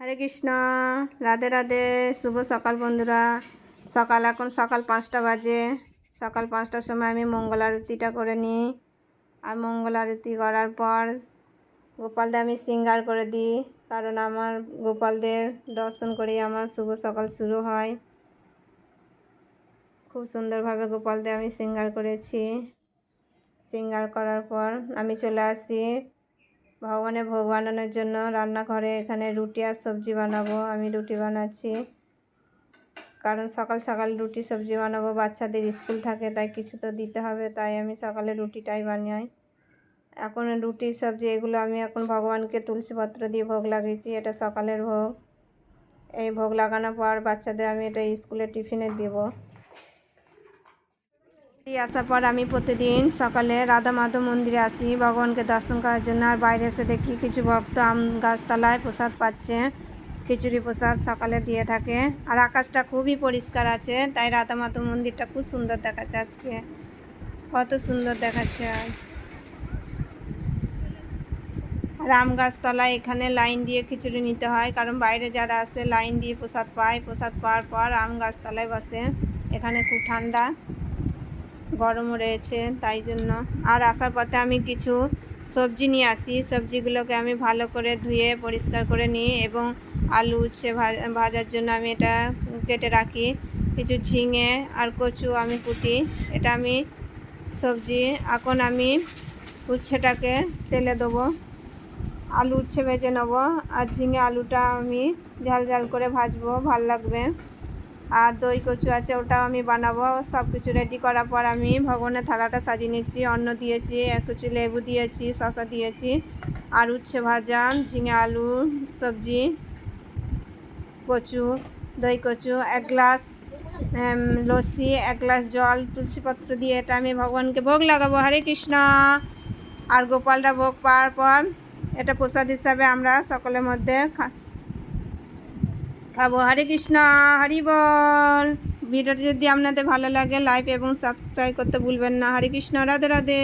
হরে কৃষ্ণ। রাধে রাধে। শুভ সকাল বন্ধুরা। এখন সকাল 5টা বাজে। সকাল 5টার সময় আমি মঙ্গল আরতিটা করে নিই। আর মঙ্গল আরতি করার পর গোপালদের আমি শৃঙ্গার করে দিই, কারণ আমার গোপালদের দর্শন করেই আমার শুভ সকাল শুরু হয়। খুব সুন্দরভাবে গোপালদের আমি শৃঙ্গার করেছি। শৃঙ্গার করার পর আমি চলে আসি ভগবানের ভোগ বানানোর জন্য রান্নাঘরে। এখানে রুটি আর সবজি বানাবো। আমি রুটি বানাচ্ছি, কারণ সকাল সকাল রুটি সবজি বানাবো। বাচ্চাদের স্কুল থাকে, তাই কিছু তো দিতে হবে, তাই আমি সকালে রুটিটাই বানাই। এখন রুটি সবজি এগুলো আমি এখন ভগবানকে তুলসীপত্র দিয়ে ভোগ লাগিয়েছি। এটা সকালের ভোগ। এই ভোগ লাগানোর পর বাচ্চাদের আমি এটা স্কুলে টিফিনে দেব। আসার পর আমি প্রতিদিন সকালে রাধা মাধব মন্দিরে আসি ভগবানকে দর্শন করার জন্য। আর বাইরে এসে দেখি কিছু ভক্ত আম গাছতলায় প্রসাদ পাচ্ছে, খিচুড়ি প্রসাদ সকালে দিয়ে থাকে। আর আকাশটা খুবই পরিষ্কার আছে, তাই রাধা মাধব মন্দিরটা খুব সুন্দর দেখাচ্ছে। আজকে কত সুন্দর দেখাচ্ছে। আর আম গাছতলায় এখানে লাইন দিয়ে খিচুড়ি নিতে হয়, কারণ বাইরে যারা আসে লাইন দিয়ে প্রসাদ পায়। প্রসাদ পাওয়ার পর আম গাছতলায় বসে। এখানে খুব ঠান্ডা, গরমও রয়েছে, তাই জন্য। আর আসার পথে আমি কিছু সবজি নিয়ে আসি। সবজিগুলোকে আমি ভালো করে ধুয়ে পরিষ্কার করে নিই, এবং আলু উচ্ছে ভাজার জন্য আমি এটা কেটে রাখি। কিছু ঝিঙে আর কচু আমি কুটি। এটা আমি সবজি। এখন আমি উচ্ছেটাকে তেলে দেবো। আলু উচ্ছে ভেজে নেবো, আর ঝিঙে আলুটা আমি ঝাল ঝাল করে ভাজবো, ভাল লাগবে। আর দই কচু আছে, ওটাও আমি বানাবো। সব কিছু রেডি করার পর আমি ভগবানের থালাটা সাজিয়ে নিচ্ছি। অন্ন দিয়েছি, কিছু লেবু দিয়েছি, শসা দিয়েছি, আর উচ্ছে ভাজা, ঝিঙে আলু সবজি, কচু, দই কচু, 1 গ্লাস লস্যি, 1 গ্লাস জল, তুলসীপত্র দিয়ে এটা আমি ভগবানকে ভোগ লাগাবো। হরে কৃষ্ণ। আর গোপালরা ভোগ পাওয়ার পর এটা প্রসাদ হিসাবে আমরা সকলের মধ্যে খাবো। হরে কৃষ্ণ। হরি বল। ভিডিওটি যদি আপনাদের ভালো লাগে লাইক এবং সাবস্ক্রাইব করতে ভুলবেন না। হরে কৃষ্ণ। রাধে রাধে।